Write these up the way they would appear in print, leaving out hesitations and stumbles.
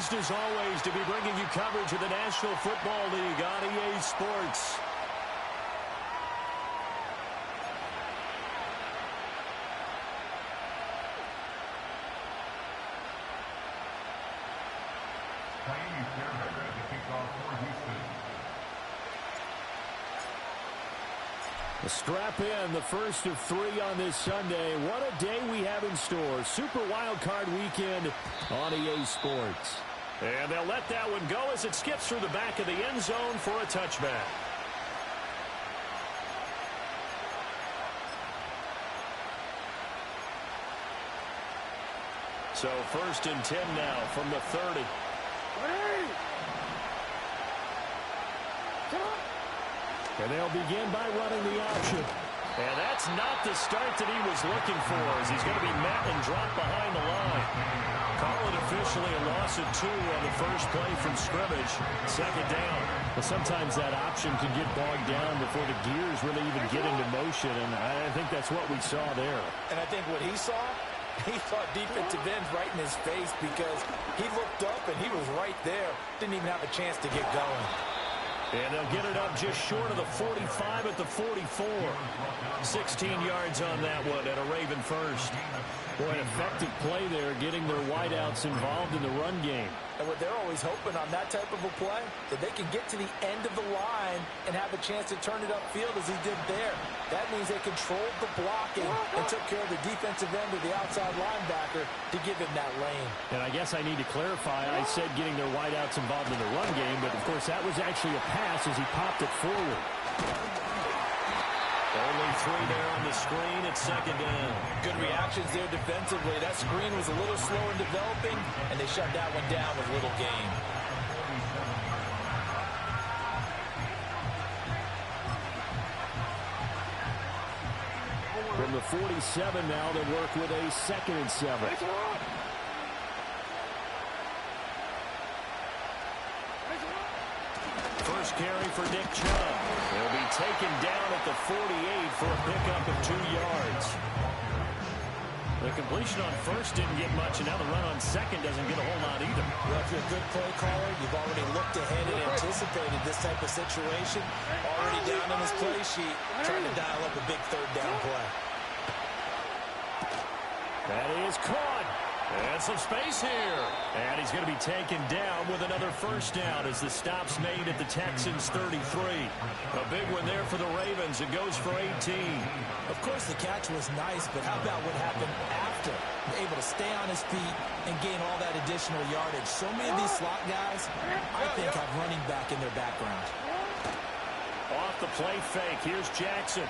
Pleased as always to be bringing you coverage of the National Football League on EA Sports. Strap in, the first of 3 on this Sunday. What a day we have in store. Super Wild Card Weekend on EA Sports. And they'll let that one go as it skips through the back of the end zone for a touchback. So 1st and 10 now from the 30. And they'll begin by running the option. And that's not the start that he was looking for, as he's going to be met and dropped behind the line. Call it officially a loss of 2 on the first play from scrimmage. 2nd down. Well, sometimes that option can get bogged down before the gears really even get into motion, and I think that's what we saw there. And I think what he saw defensive ends right in his face, because he looked up and he was right there. Didn't even have a chance to get going. And they'll get it up just short of the 45 at the 44. 16 yards on that one at a Raven first. Boy, an effective play there, getting their wideouts involved in the run game. And what they're always hoping on that type of a play, that they can get to the end of the line and have a chance to turn it upfield as he did there. That means they controlled the blocking and took care of the defensive end of the outside linebacker to give him that lane. And I guess I need to clarify, I said getting their wideouts involved in the run game, but of course that was actually a pass as he popped it forward. Only 3 there on the screen at 2nd down. Good reactions there defensively. That screen was a little slow in developing, and they shut that one down with little gain. From the 47 now, they work with a 2nd and 7. First carry for Nick Chubb. He'll be taken down at the 48 for a pickup of 2 yards. The completion on first didn't get much, and now the run on second doesn't get a whole lot either. Well, if you're a good play caller, you've already looked ahead and anticipated this type of situation. Already down in his play sheet, trying to dial up a big 3rd down play. That is caught. And some space here. And he's going to be taken down with another first down as the stop's made at the Texans' 33. A big one there for the Ravens. It goes for 18. Of course, the catch was nice, but how about what happened after? Able to stay on his feet and gain all that additional yardage. So many of these slot guys, I think, have running back in their background. Off the play fake. Here's Jackson.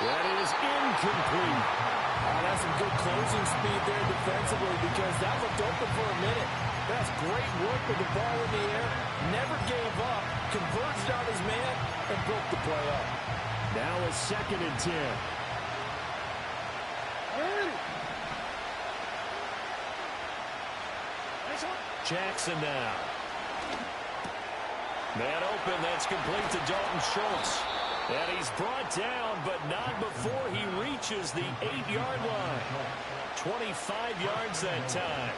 That is incomplete. That's some good closing speed there defensively, because that looked open for a minute. That's great work with the ball in the air. Never gave up. Converged on his man and broke the play up. Now a 2nd and 10. Jackson now. Man open. That's complete to Dalton Schultz. And he's brought down, but not before he reaches the 8-yard line. 25 yards that time.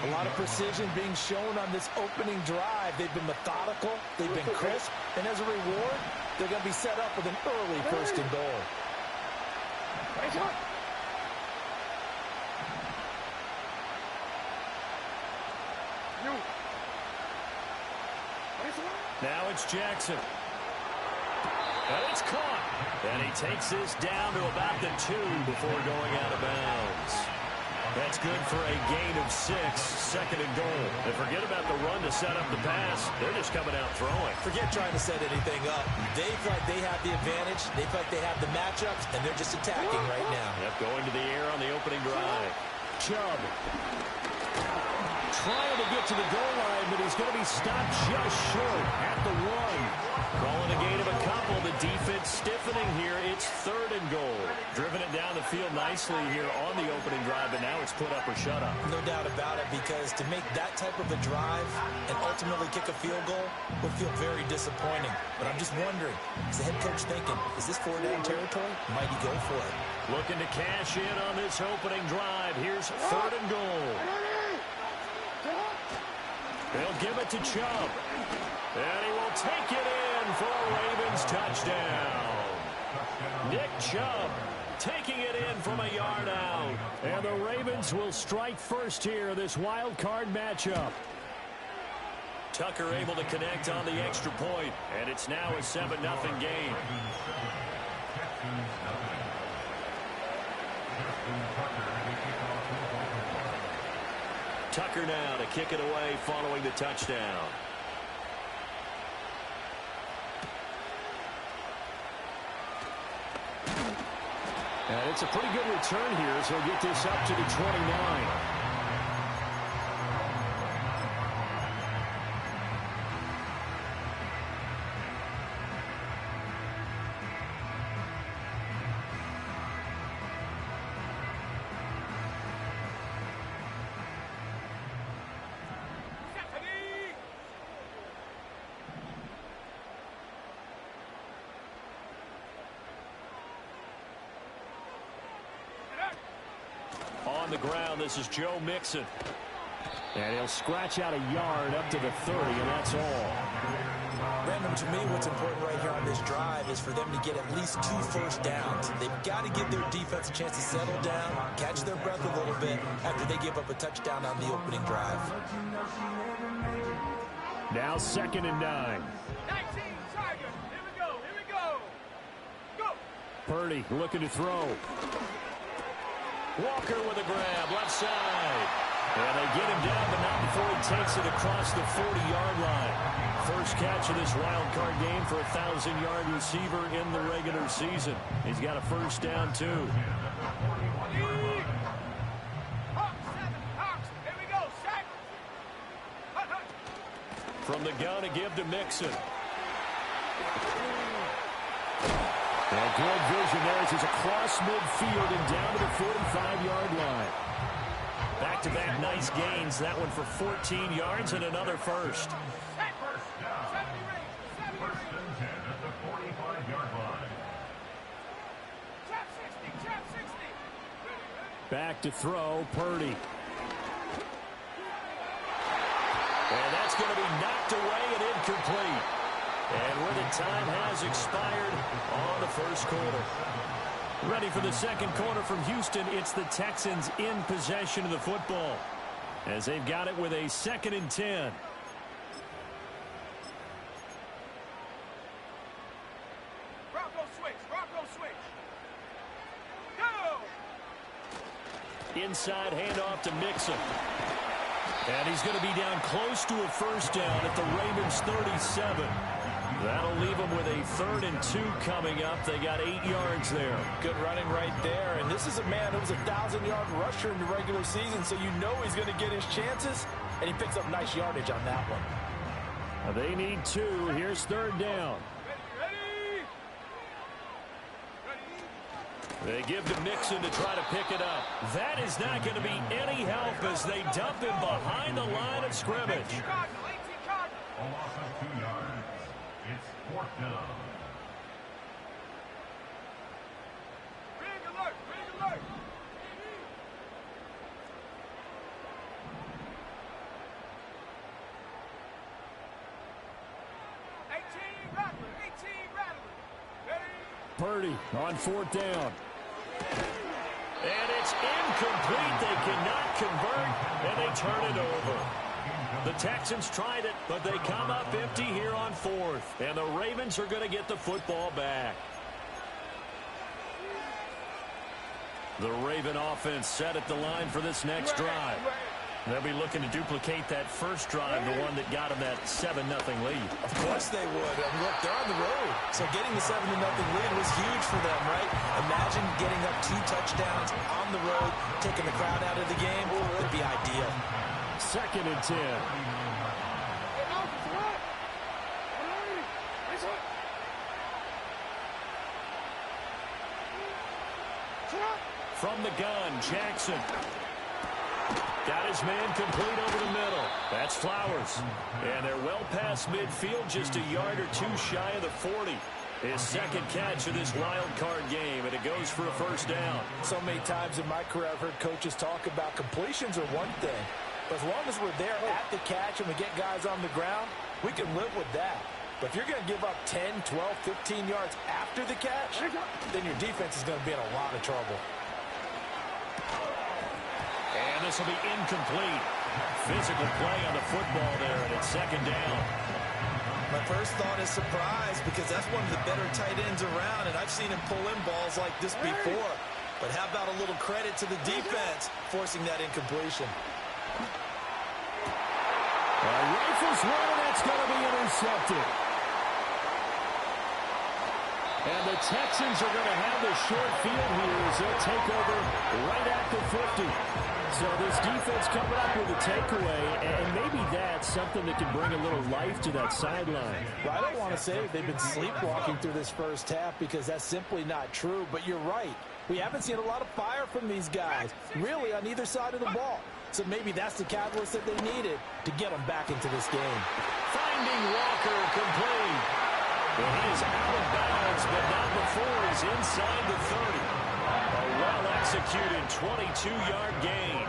A lot of precision being shown on this opening drive. They've been methodical. They've been crisp. And as a reward, they're going to be set up with an early 1st and goal. Now it's Jackson. And it's caught. And he takes this down to about the 2 before going out of bounds. That's good for a gain of 6, 2nd and goal. And forget about the run to set up the pass. They're just coming out throwing. Forget trying to set anything up. They feel like they have the advantage. They feel like they have the matchups, and they're just attacking right now. Yep, going to the air on the opening drive. Chubb trying to get to the goal line, but he's going to be stopped just short at the 1. Calling a gain of a couple. The defense stiffening here. It's 3rd and goal. Driven it down the field nicely here on the opening drive, but now it's put up or shut up. No doubt about it, because to make that type of a drive and ultimately kick a field goal would feel very disappointing. But I'm just wondering, is the head coach thinking, is this 4-down territory? Might he go for it? Looking to cash in on this opening drive. Here's 3rd and goal. They'll give it to Chubb. And he will take it in for a Ravens touchdown. Nick Chubb taking it in from a yard out. And the Ravens will strike first here, this wild card matchup. Tucker able to connect on the extra point, and it's now a 7-0 game. Tucker now to kick it away following the touchdown. And it's a pretty good return here, so he'll get this up to the 29. On the ground, this is Joe Mixon. And he'll scratch out a yard up to the 30, and that's all. Brandon, to me, what's important right here on this drive is for them to get at least 2 first downs. They've got to give their defense a chance to settle down, catch their breath a little bit after they give up a touchdown on the opening drive. Now 2nd and 9. 19, Tigers. Here we go. Here we go. Go. Purdy looking to throw. Walker with a grab, left side. And they get him down, but not before he takes it across the 40-yard line. First catch of this wild card game for a 1,000-yard receiver in the regular season. He's got a first down, too. Hawks, 7. Hawks. Here we go. Set. Hut, hut. From the gun to give to Mixon. And good vision there as he's across midfield and down to the 45-yard line. Back-to-back nice gains. That one for 14 yards and another first. Set. 70 range. 70 range. At the 45-yard line. Trap 60. Trap 60. Back to throw, Purdy. And that's going to be knocked away and incomplete. And where the time has expired on the first quarter. Ready for the second quarter from Houston. It's the Texans in possession of the football as they've got it with a 2nd and 10. Bronco switch. Bronco switch. Go. Inside handoff to Mixon. And he's going to be down close to a first down at the Ravens 37. That'll leave them with a 3rd and 2 coming up. They got 8 yards there. Good running right there. And this is a man who was a 1,000-yard rusher in the regular season, so you know he's going to get his chances. And he picks up nice yardage on that one. They need 2. Here's 3rd down. Ready. They give to Mixon to try to pick it up. That is not going to be any help as they dump him behind the line of scrimmage. 18 Cardinal. 18 Cardinal. A loss of 2 yards. It's 4th down. Rig alert. Rig alert. Rattler. 18 Rattler. Ready. Purdy on 4th down. And it's incomplete. They cannot convert, and they turn it over. The Texans tried it, but they come up empty here on 4th. And the Ravens are going to get the football back. The Raven offense set at the line for this next drive. They'll be looking to duplicate that first drive, the one that got them that 7-0 lead. Of course they would. I mean, look, they're on the road. So getting the 7-0 lead was huge for them, right? Imagine getting up 2 touchdowns on the road, taking the crowd out of the game. It would be ideal. 2nd and 10. From the gun, Jackson. Got his man complete over the middle. That's Flowers. And they're well past midfield, just a yard or 2 shy of the 40. His 2nd catch of this wild card game, and it goes for a first down. So many times in my career I've heard coaches talk about completions are one thing. As long as we're there at the catch and we get guys on the ground, we can live with that. But if you're going to give up 10, 12, 15 yards after the catch, then your defense is going to be in a lot of trouble. And this will be incomplete. Physical play on the football there, and it's second down. My first thought is surprise, because that's one of the better tight ends around, and I've seen him pull in balls like this before. But how about a little credit to the defense forcing that incompletion? Rifles one, and that's going to be intercepted. And the Texans are going to have the short field here as they'll take over right at the 50. So this defense coming up with a takeaway, and maybe that's something that can bring a little life to that sideline. Well, I don't want to say they've been sleepwalking through this first half, because that's simply not true. But you're right. We haven't seen a lot of fire from these guys, really, on either side of the ball. So maybe that's the catalyst that they needed to get them back into this game. Finding Walker complete. Well, he is out of bounds, but not before he's inside the 30. A well-executed 22-yard gain.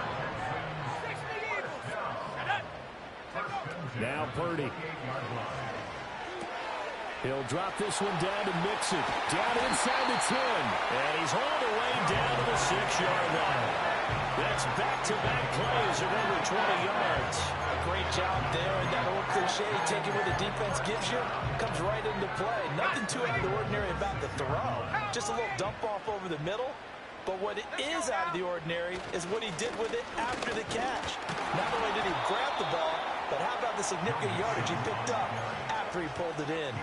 Now Purdy. He'll drop this one down to Mixon. Down inside the 10. And he's all the way down to the 6-yard line. That's back-to-back plays of over 20 yards. A great job there, and that old cliche, taking what the defense gives you, comes right into play. Nothing too out of the ordinary about the throw. Just a little dump off over the middle. But what is out of the ordinary is what he did with it after the catch. Not only did he grab the ball, but how about the significant yardage he picked up after he pulled it in?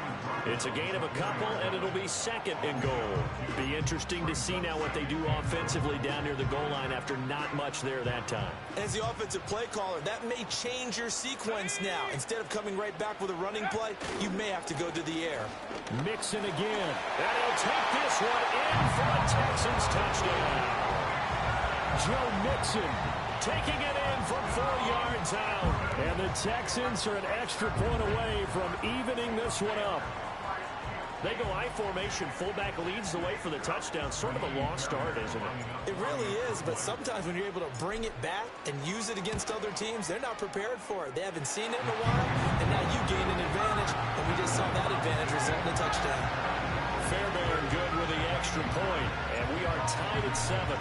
It's a gain of a couple, and it'll be second and goal. Be interesting to see now what they do offensively down near the goal line after not much there that time. As the offensive play caller, that may change your sequence now. Instead of coming right back with a running play, you may have to go to the air. Mixon again. And he'll take this one in for a Texans touchdown. Joe Mixon taking it in from 4 yards out. And the Texans are an extra point away from evening this one up. They go I formation. Fullback leads the way for the touchdown. Sort of a lost art, isn't it? It really is, but sometimes when you're able to bring it back and use it against other teams, they're not prepared for it. They haven't seen it in a while, and now you gain an advantage, and we just saw that advantage result in a touchdown. Fairbairn good with the extra point, and we are tied at 7.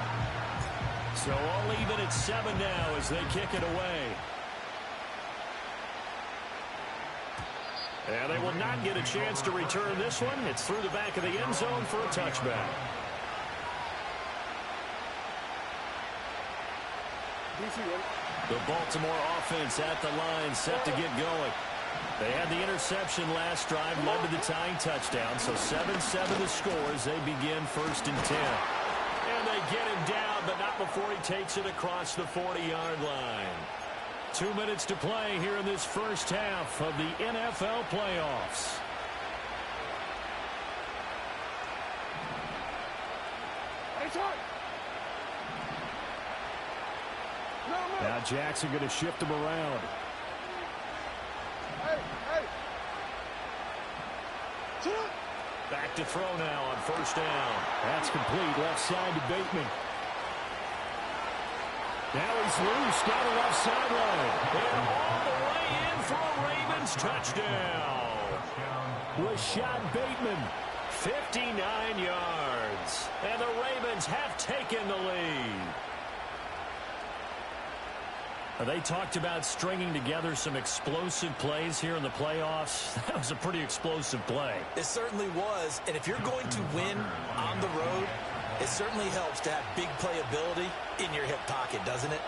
So all even at 7 now as they kick it away. And they will not get a chance to return this one. It's through the back of the end zone for a touchback. The Baltimore offense at the line, set to get going. They had the interception last drive, led to the tying touchdown. So 7-7 the score as they begin 1st and 10. And they get him down, but not before he takes it across the 40-yard line. 2 minutes to play here in this first half of the NFL playoffs. Now Jackson going to shift him around. Back to throw now on 1st down. That's complete. Left side to Bateman. Now he's loose down the left sideline. And all the way in for a Ravens touchdown. Rashad Bateman, 59 yards. And the Ravens have taken the lead. They talked about stringing together some explosive plays here in the playoffs. That was a pretty explosive play. It certainly was. And if you're going to win on the road, it certainly helps to have big playability in your hip pocket, doesn't it?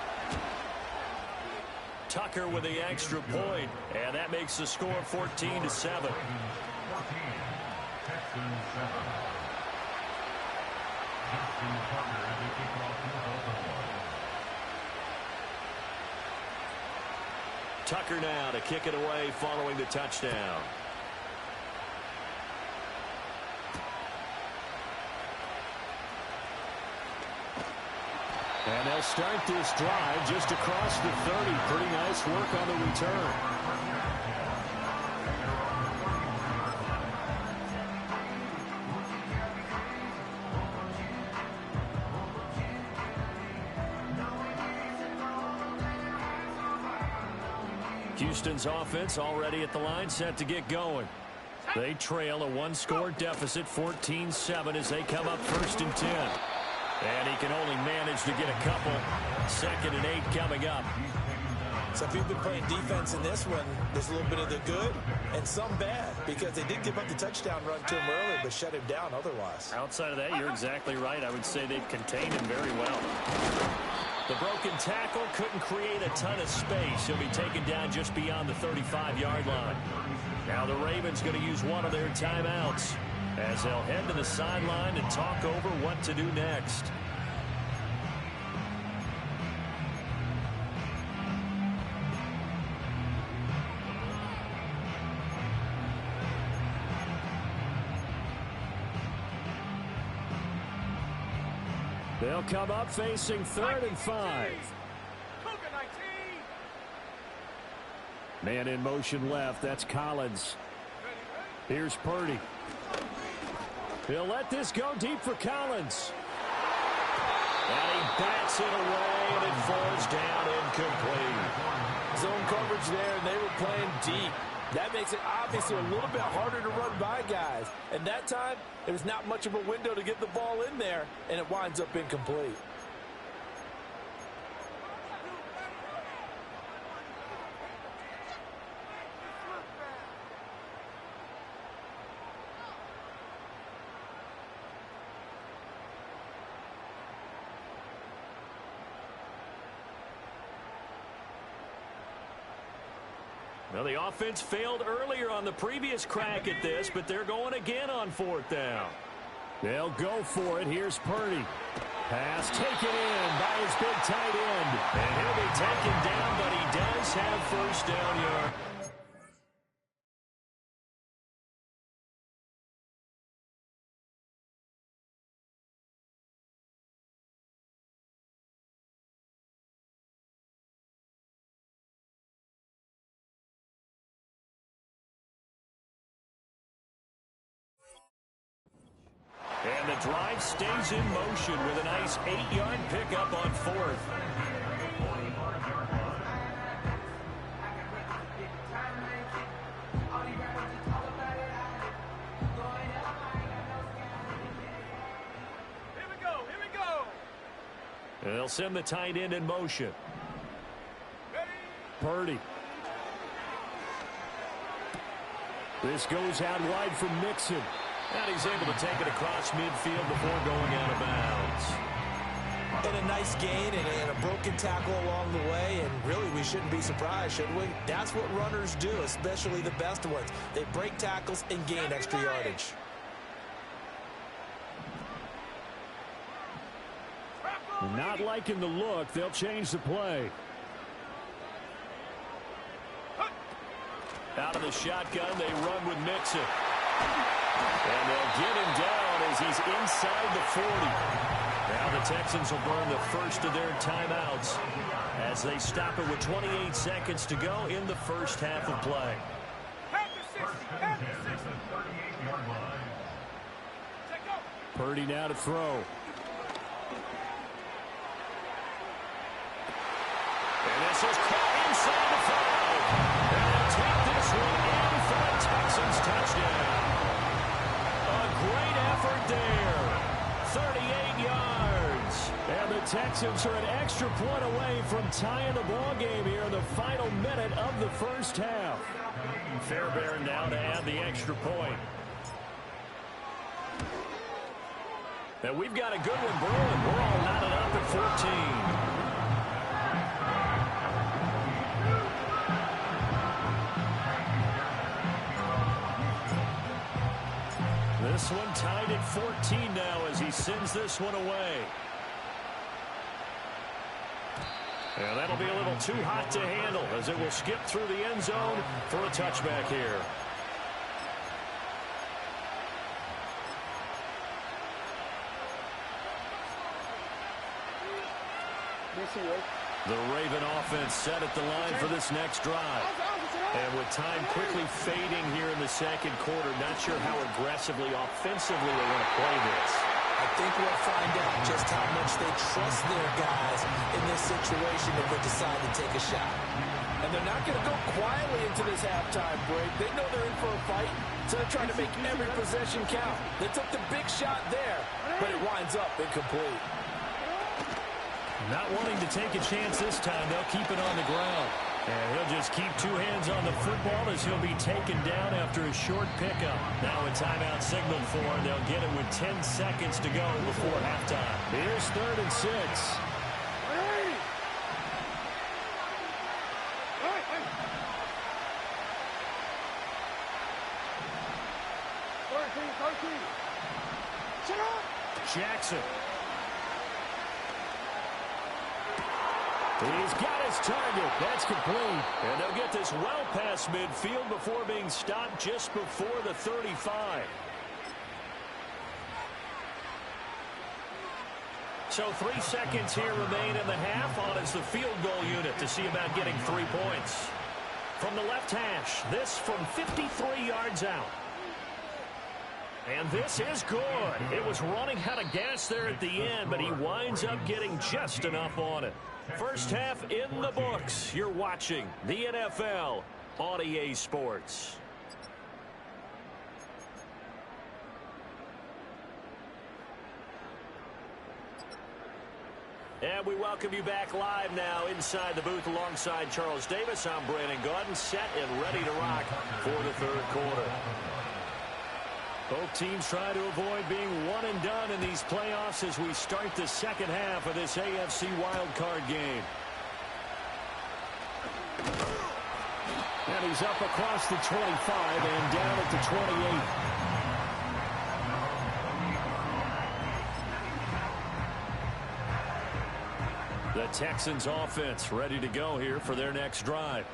Tucker with the extra point, and that makes the score 14-7. Tucker now to kick it away following the touchdown. And they'll start this drive just across the 30. Pretty nice work on the return. Houston's offense already at the line, set to get going. They trail a one-score deficit, 14-7, as they come up 1st and 10. And he can only manage to get a couple. 2nd and 8 coming up. So if you've been playing defense in this one, there's a little bit of the good and some bad, because they did give up the touchdown run to him early, but shut him down otherwise. Outside of that, you're exactly right. I would say they've contained him very well. The broken tackle couldn't create a ton of space. He'll be taken down just beyond the 35-yard line. Now the Ravens going to use one of their timeouts as they'll head to the sideline and talk over what to do next. They'll come up facing 3rd and 5. Man in motion left. That's Collins. Here's Purdy. He'll let this go deep for Collins. And he bats it away, and it falls down incomplete. Zone coverage there, and they were playing deep. That makes it obviously a little bit harder to run by guys. And that time, there was not much of a window to get the ball in there, and it winds up incomplete. Well, the offense failed earlier on the previous crack at this, but they're going again on 4th down. They'll go for it. Here's Purdy. Pass taken in by his big tight end. And he'll be taken down, but he does have 1st down yard. And the drive stays in motion with a nice 8-yard pickup on 4th. Here we go, here we go. They'll send the tight end in motion. Ready? Purdy. This goes out wide from Mixon. And he's able to take it across midfield before going out of bounds. And a nice gain and a broken tackle along the way, and really we shouldn't be surprised, should we? That's what runners do, especially the best ones. They break tackles and gain extra yardage. Not liking the look. They'll change the play. Out of the shotgun, they run with Mixon. And they'll get him down as he's inside the 40. Now the Texans will burn the first of their timeouts as they stop it with 28 seconds to go in the first half of play. Purdy now to throw. And this is caught inside the 5. And they'll take this one in for a Texans touchdown. A great effort there. 38 yards. And the Texans are an extra point away from tying the ball game here in the final minute of the first half. Fairbairn now to add the extra point. And we've got a good one brewing. We're all knotted up at 14. This one tied at 14 now as he sends this one away. And that'll be a little too hot to handle as it will skip through the end zone for a touchback here. The Raven offense set at the line for this next drive. And with time quickly fading here in the second quarter, not sure how aggressively, offensively they want to play this. I think we'll find out just how much they trust their guys in this situation if they decide to take a shot. And And they're not going to go quietly into this halftime break. They know they're in for a fight, so they're trying to make every possession count. They took the big shot there, but it winds up incomplete. Not wanting to take a chance this time, they'll keep it on the ground. And he'll just keep two hands on the football as he'll be taken down after a short pickup. Now a timeout signaled for, and they'll get it with 10 seconds to go before halftime. Here's 3rd and 6. Jackson. He's got his target. That's complete. And they'll get this well past midfield before being stopped just before the 35. So 3 seconds here remain in the half on as the field goal unit to see about getting 3 points. From the left hash, this from 53 yards out. And this is good. It was running out of gas there at the end, but he winds up getting just enough on it. First half in the books. You're watching the NFL on EA Sports. And we welcome you back live now inside the booth alongside Charles Davis. I'm Brandon Gaudin, set and ready to rock for the 3rd quarter. Both teams try to avoid being one and done in these playoffs as we start the second half of this AFC wildcard game. And he's up across the 25 and down at the 28. The Texans offense ready to go here for their next drive.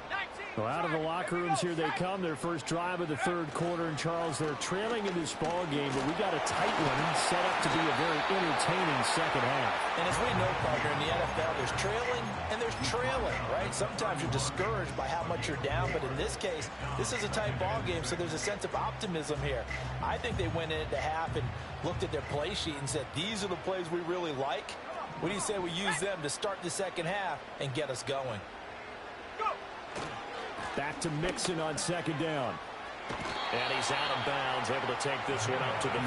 Well, out of the locker rooms here they come. Their first drive of the 3rd quarter. And, Charles, they're trailing in this ball game, but we got a tight one set up to be a very entertaining second half. And as we know, partner, in the NFL, there's trailing and there's trailing, right? Sometimes you're discouraged by how much you're down, but in this case, this is a tight ball game, so there's a sense of optimism here. I think they went into half and looked at their play sheet and said, these are the plays we really like. What do you say we use them to start the second half and get us going? Back to Mixon on 2nd down. And he's out of bounds, able to take this one up to the 35.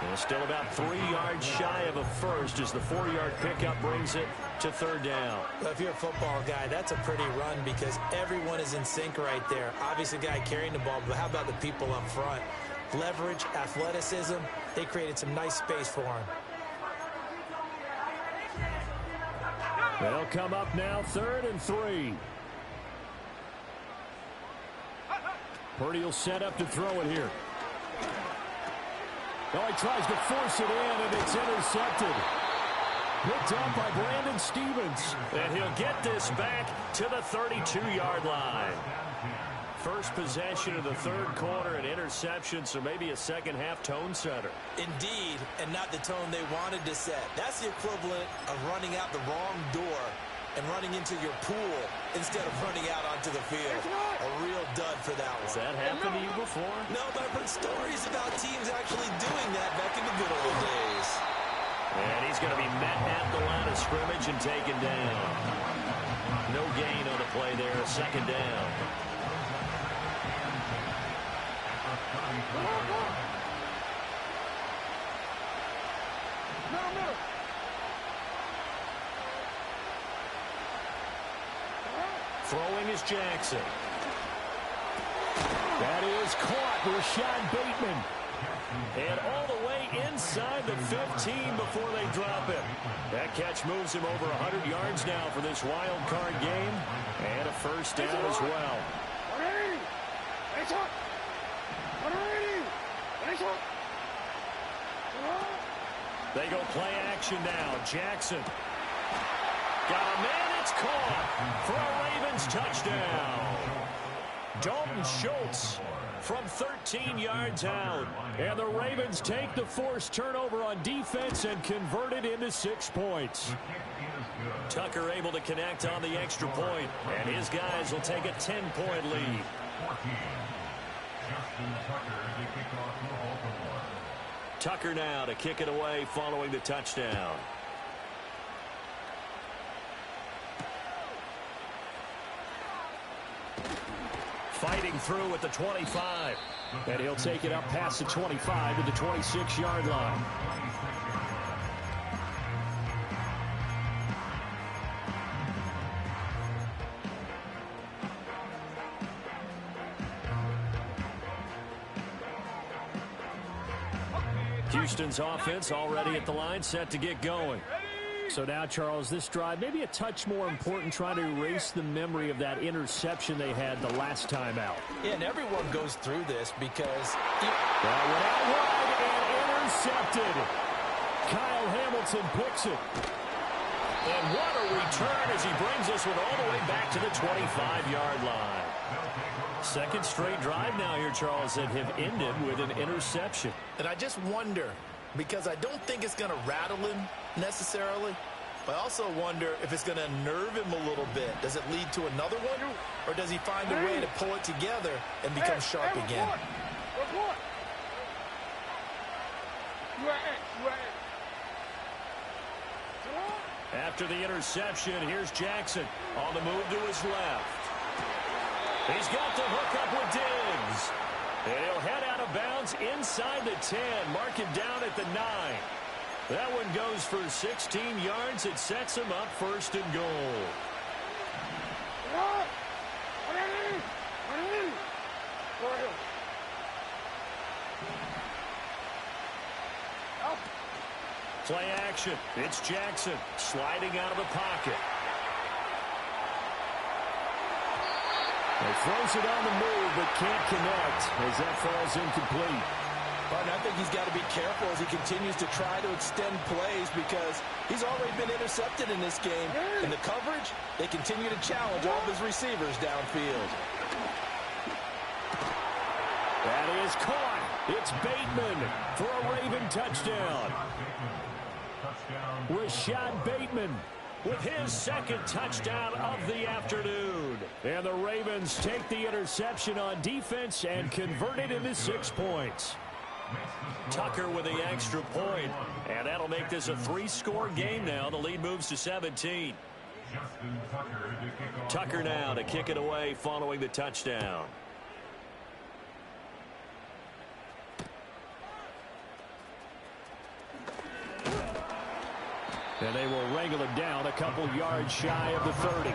And still about 3 yards shy of a first as the 4-yard pickup brings it to 3rd down. Well, if you're a football guy, that's a pretty run because everyone is in sync right there. Obviously, the guy carrying the ball, but how about the people up front? Leverage, athleticism, they created some nice space for him. They'll come up now 3rd and 3. Purdy will set up to throw it here. Oh, he tries to force it in, and it's intercepted. Picked up by Brandon Stevens. And he'll get this back to the 32-yard line. First possession of the 3rd quarter, an interception, so maybe a second-half tone setter. Indeed, and not the tone they wanted to set. That's the equivalent of running out the wrong door and running into your pool instead of running out onto the field. A real dud for that one. Has that happened to you before? No, but I've heard stories about teams actually doing that back in the good old days. And he's going to be met at the line of scrimmage and taken down. No gain on the play there, 2nd down. Throwing is Jackson. That is caught. Rashad Bateman. And all the way inside the 15 before they drop it. That catch moves him over 100 yards now for this wild card game. And a first down as well. They go play action now. Jackson. Got a man, it's caught for a Ravens touchdown. Dalton Schultz from 13 yards out. And the Ravens take the forced turnover on defense and convert it into 6 points. Tucker able to connect on the extra point, and his guys will take a 10-point lead. Tucker now to kick it away following the touchdown. Fighting through at the 25. And he'll take it up past the 25 to the 26-yard line. Houston's offense already at the line, set to get going. So now, Charles, this drive maybe a touch more important, trying to erase the memory of that interception they had the last time out. Yeah, and everyone goes through this because... That went out wide and intercepted. Kyle Hamilton picks it. And what a return as he brings this one all the way back to the 25-yard line. Second straight drive now here, Charles, that have ended with an interception. And I just wonder, because I don't think it's going to rattle him necessarily, but I also wonder if it's going to unnerve him a little bit. Does it lead to another one, or does he find a way to pull it together and become sharp again? After the interception, here's Jackson on the move to his left. He's got the hook up with Diggs. And he'll head out of bounds inside the 10. Mark him down at the 9. That one goes for 16 yards. It sets him up first and goal. Play action. It's Jackson sliding out of the pocket. He throws it on the move, but can't connect as that falls incomplete. But I think he's got to be careful as he continues to try to extend plays because he's already been intercepted in this game. In the coverage, they continue to challenge all of his receivers downfield. That is caught. It's Bateman for a Raven touchdown. Rashad Bateman with his second touchdown of the afternoon. And the Ravens take the interception on defense and convert it into 6 points. Tucker with the extra point, and that'll make this a 3-score game now. The lead moves to 17. Tucker now to kick it away following the touchdown. And they will wrangle him down a couple yards shy of the 30.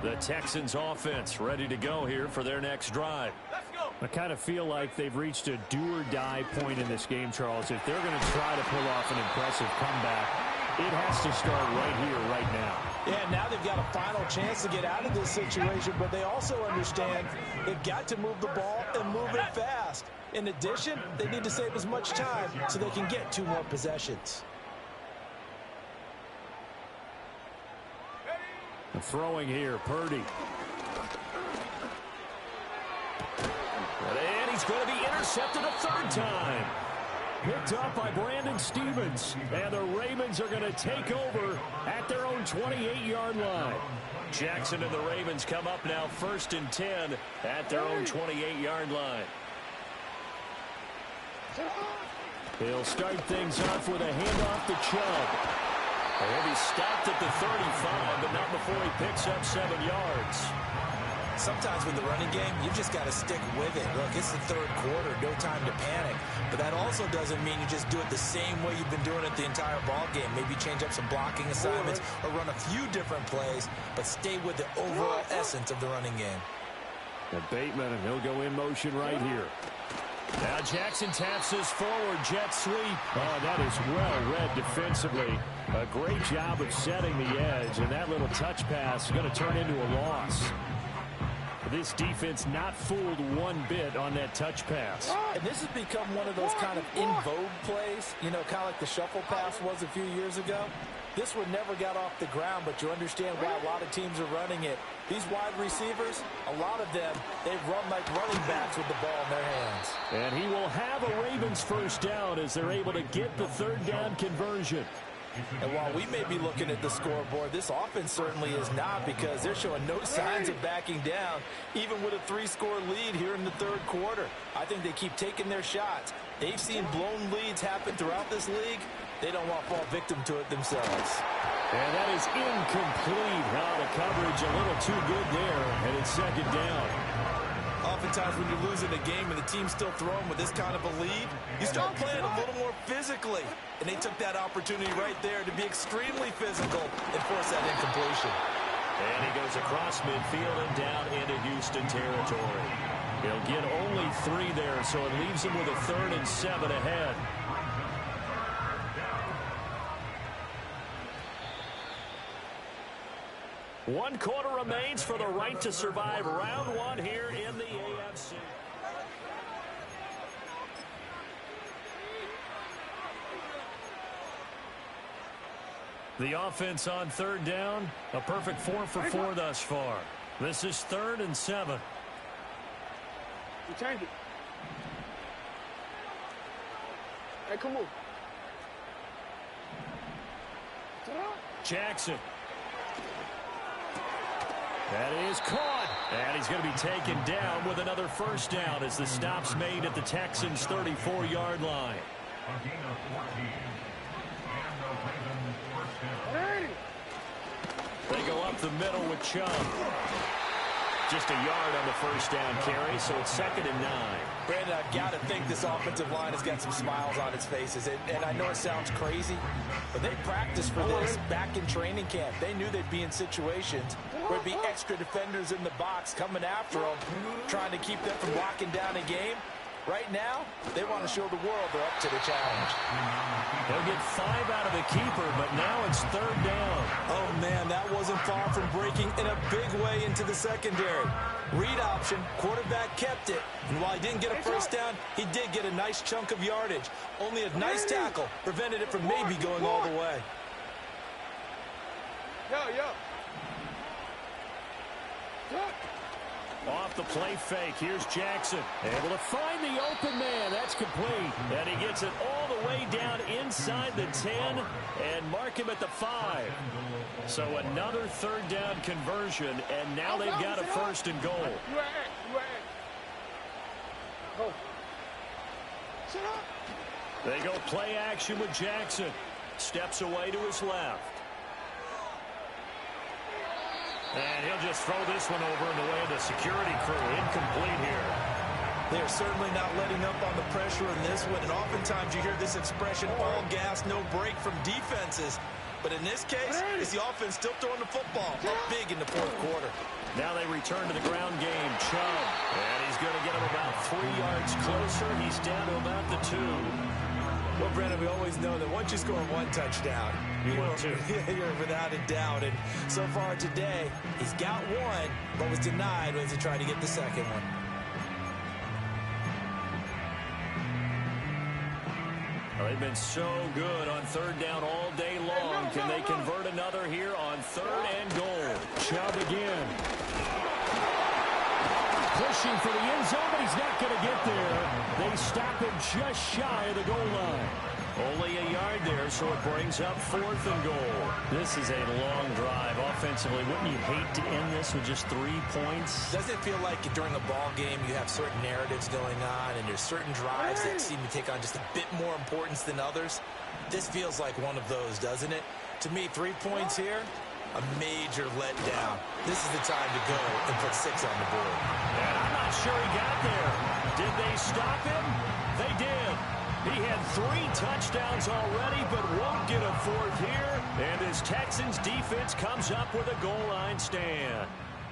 The Texans offense ready to go here for their next drive. Let's go. I kind of feel like they've reached a do-or-die point in this game, Charles. If they're going to try to pull off an impressive comeback, it has to start right here, right now. Yeah, now they've got a final chance to get out of this situation, but they also understand they've got to move the ball and move it fast. In addition, they need to save as much time so they can get 2 more possessions. The throwing here, Purdy. And he's going to be intercepted a 3rd time. Picked up by Brandon Stevens. And the Ravens are going to take over at their own 28-yard line. Jackson and the Ravens come up now 1st and 10 at their own 28-yard line. He'll start things off with a handoff to Chubb. He'll be stopped at the 35, but not before he picks up 7 yards. Sometimes with the running game, you just got to stick with it. Look, it's the 3rd quarter, no time to panic. But that also doesn't mean you just do it the same way you've been doing it the entire ball game. Maybe change up some blocking assignments or run a few different plays, but stay with the overall essence of the running game. And Bateman, and he'll go in motion right here. Now Jackson taps his forward jet sweep. Oh, that is well read defensively. A great job of setting the edge, and that little touch pass is going to turn into a loss. This defense not fooled one bit on that touch pass. And this has become one of those kind of in vogue plays, you know, kind of like the shuffle pass was a few years ago. This one never got off the ground, but you understand why a lot of teams are running it. These wide receivers, a lot of them, they run like running backs with the ball in their hands. And he will have a Ravens first down as they're able to get the 3rd down conversion. And while we may be looking at the scoreboard, this offense certainly is not, because they're showing no signs of backing down, even with a 3-score lead here in the 3rd quarter. I think they keep taking their shots. They've seen blown leads happen throughout this league, They don't want to fall victim to it themselves. And that is incomplete. The coverage a little too good there, and it's second down. Oftentimes when you're losing a game and the team's still throwing with this kind of a lead, you start playing a little more physically. And they took that opportunity right there to be extremely physical and force that incompletion. And he goes across midfield and down into Houston territory. He'll get only 3 there, so it leaves him with a 3rd and 7 ahead. One quarter remains for the right to survive round 1 here in the AFC. The offense on 3rd down, a perfect 4 for 4 thus far. This is 3rd and 7. You change it. Hey, come on. Jackson. That is caught. And he's going to be taken down with another first down as the stop's made at the Texans' 34-yard line. A gain of 14. And the Ravens first down. They go up the middle with Chubb. Just a yard on the first down carry, so it's 2nd and 9. Brandon, I've got to think this offensive line has got some smiles on its faces. And I know it sounds crazy, but they practiced for this back in training camp. They knew they'd be in situations where there'd be extra defenders in the box coming after them, trying to keep them from locking down a game. Right now, they want to show the world they're up to the challenge. They'll get 5 out of the keeper, but now it's 3rd down. Oh, man, that wasn't far from breaking in a big way into the secondary. Read option, quarterback kept it. And while he didn't get a first down, he did get a nice chunk of yardage. Only a nice tackle prevented it from maybe going all the way. Yo. Off the play fake, here's Jackson. Able to find the open man. That's complete. And he gets it all the way down inside the 10 and mark him at the 5. So another 3rd down conversion, and now they've got a 1st and goal. You at. Go. Sit up. They go play action with Jackson. Steps away to his left. And he'll just throw this one over in the way of the security crew. Incomplete here. They are certainly not letting up on the pressure in this one. And oftentimes you hear this expression, all gas, no break from defenses. But in this case, it's the offense still throwing the football up big in the 4th quarter. Now they return to the ground game. Chubb. And he's going to get him about 3 yards closer. He's down to about the 2. Well, Brandon, we always know that once you score 1 touchdown, you're without a doubt. And so far today, he's got 1, but was denied as he tried to get the 2nd one. They've been so good on 3rd down all day long. Can they convert another here on 3rd and goal? Chubb again. Pushing for the end zone, but he's not going to get there. They stop him just shy of the goal line. Only a yard there, so it brings up 4th and goal. This is a long drive offensively. Wouldn't you hate to end this with just 3 points? Doesn't it feel like during a ball game you have certain narratives going on and there's certain drives that seem to take on just a bit more importance than others? This feels like one of those, doesn't it? To me, 3 points here, a major letdown. This is the time to go and put 6 on the board. And I'm not sure he got there. Did they stop him? They did. He had 3 touchdowns already, but won't get a 4th here. And his Texans defense comes up with a goal line stand.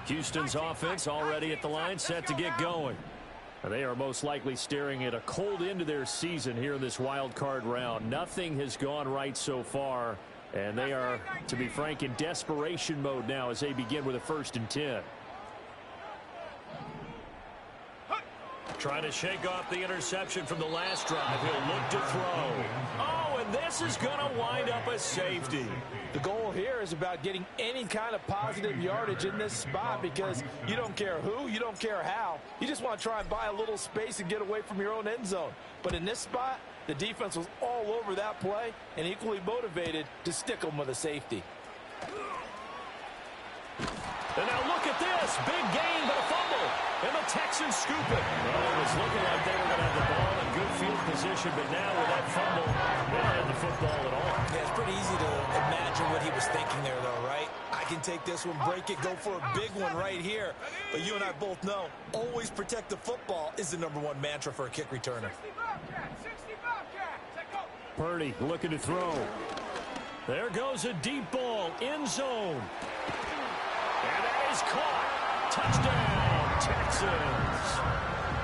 Houston's offense already at the line, set to get going. They are most likely staring at a cold end to their season here in this wild card round. Nothing has gone right so far. And they are, to be frank, in desperation mode now as they begin with a 1st and 10. Trying to shake off the interception from the last drive. He'll look to throw. Oh, and this is going to wind up a safety. The goal here is about getting any kind of positive yardage in this spot because you don't care who, you don't care how. You just want to try and buy a little space and get away from your own end zone. But in this spot, the defense was all over that play and equally motivated to stick them with a safety. And now look at this. Big gain, but a fumble. And the Texans scoop it. Well, it was looking like they were going to have the ball in good field position, but now with that fumble, they don't have the football at all. was thinking there, though, right? I can take this one, break it, go for a big one right here. But you and I both know, always protect the football is the #1 mantra for a kick returner. 60 Bobcat, 60 Bobcat. Set, go. Purdy looking to throw. There goes a deep ball, end zone. And that is caught. Touchdown, Texans.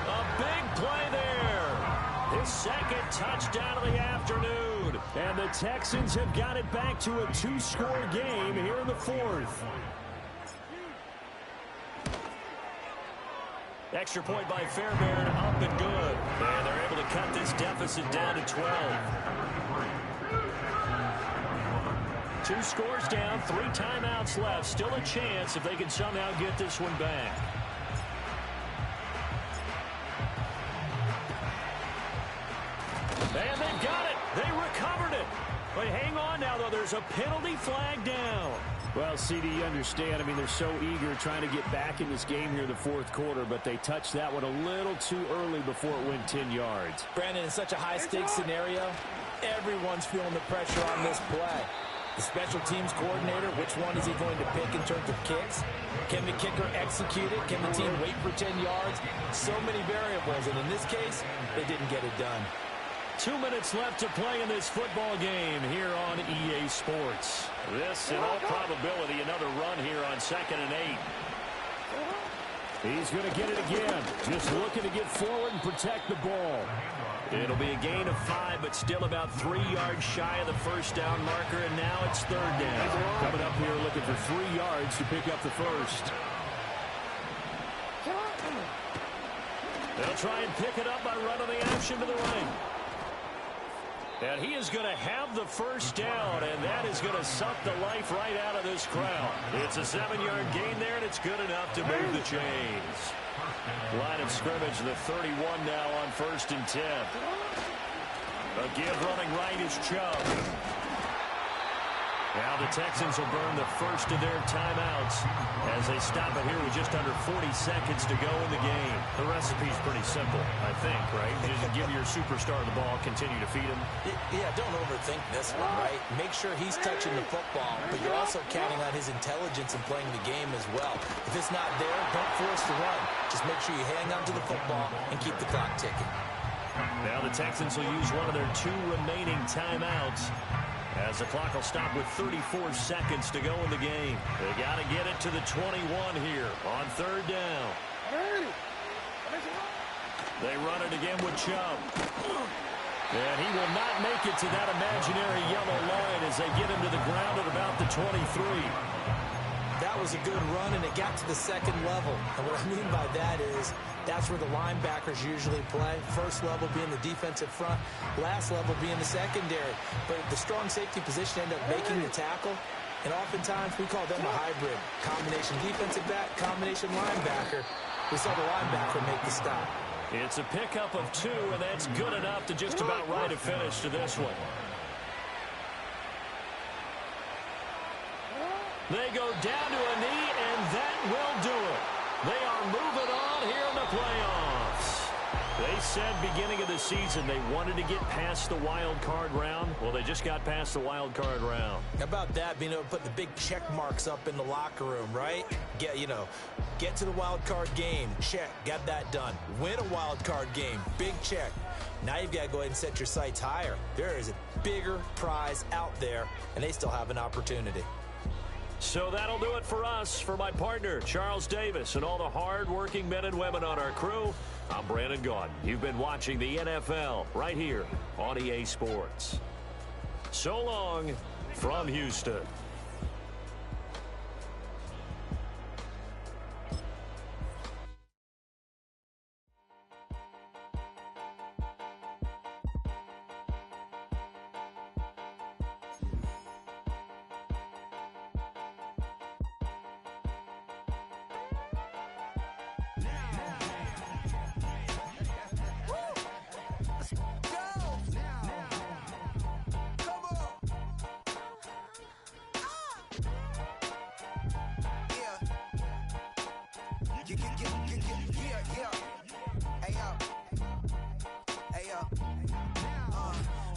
A big play there. His second touchdown of the afternoon. And the Texans have got it back to a 2-score game here in the fourth. Extra point by Fairbairn, up and good. And they're able to cut this deficit down to 12. 2 scores down, 3 timeouts left. Still a chance if they can somehow get this one back. And they've got it. They recovered it. But hang on now, though. There's a penalty flag down. Well, CD, you understand. I mean, they're so eager trying to get back in this game here in the fourth quarter, but they touched that one a little too early before it went 10 yards. Brandon, in such a high-stakes scenario, everyone's feeling the pressure on this play. The special teams coordinator, which one is he going to pick in terms of kicks? Can the kicker execute it? Can the team wait for 10 yards? So many variables, and in this case, they didn't get it done. 2 minutes left to play in this football game here on EA Sports. This, in all probability, another run here on 2nd and 8. He's going to get it again. Just looking to get forward and protect the ball. It'll be a gain of 5, but still about 3 yards shy of the first down marker, and now it's 3rd down. Coming up here looking for 3 yards to pick up the first. They'll try and pick it up by running the action to the right. And he is going to have the first down, and that is going to suck the life right out of this crowd. It's a 7-yard gain there, and it's good enough to move the chains. Line of scrimmage, the 31 now on 1st and 10. A give running right is Chubb. Now the Texans will burn the first of their timeouts as they stop it here with just under 40 seconds to go in the game. The recipe's pretty simple, I think, right? Just give your superstar the ball, continue to feed him. Yeah, don't overthink this one, right? Make sure he's touching the football, but you're also counting on his intelligence in playing the game as well. If it's not there, don't force the run. Just make sure you hang on to the football and keep the clock ticking. Now the Texans will use one of their 2 remaining timeouts as the clock will stop with 34 seconds to go in the game. They got to get it to the 21 here on 3rd down. They run it again with Chubb. And he will not make it to that imaginary yellow line as they get him to the ground at about the 23. That was a good run, and it got to the 2nd level. And what I mean by that is that's where the linebackers usually play. First level being the defensive front, last level being the secondary. But the strong safety position ended up making the tackle, and oftentimes we call them a hybrid. Combination defensive back, combination linebacker. We saw the linebacker make the stop. It's a pickup of 2, and that's good enough to just about write a finish to this one. They go down to a knee, and that will do it. They are moving on here in the playoffs. They said beginning of the season they wanted to get past the wild card round. Well, they just got past the wild card round. How about that, being able to put the big check marks up in the locker room, right? Get to the wild card game. Check. Got that done. Win a wild card game. Big check. Now you've got to go ahead and set your sights higher. There is a bigger prize out there, and they still have an opportunity. So that'll do it for us. For my partner, Charles Davis, and all the hard-working men and women on our crew, I'm Brandon Gaudin. You've been watching the NFL right here on EA Sports. So long from Houston.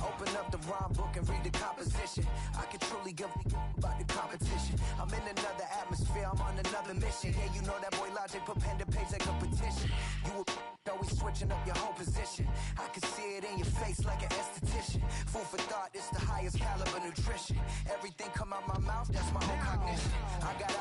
Open up the rhyme book and read the composition. I can truly give about the competition. I'm in another atmosphere, I'm on another mission. Yeah, you know that boy Logic put pen to page like a petition. You always switching up your whole position. I can see it in your face like an esthetician. Food for thought, it's the highest caliber nutrition. Everything come out my mouth, that's my own cognition. I got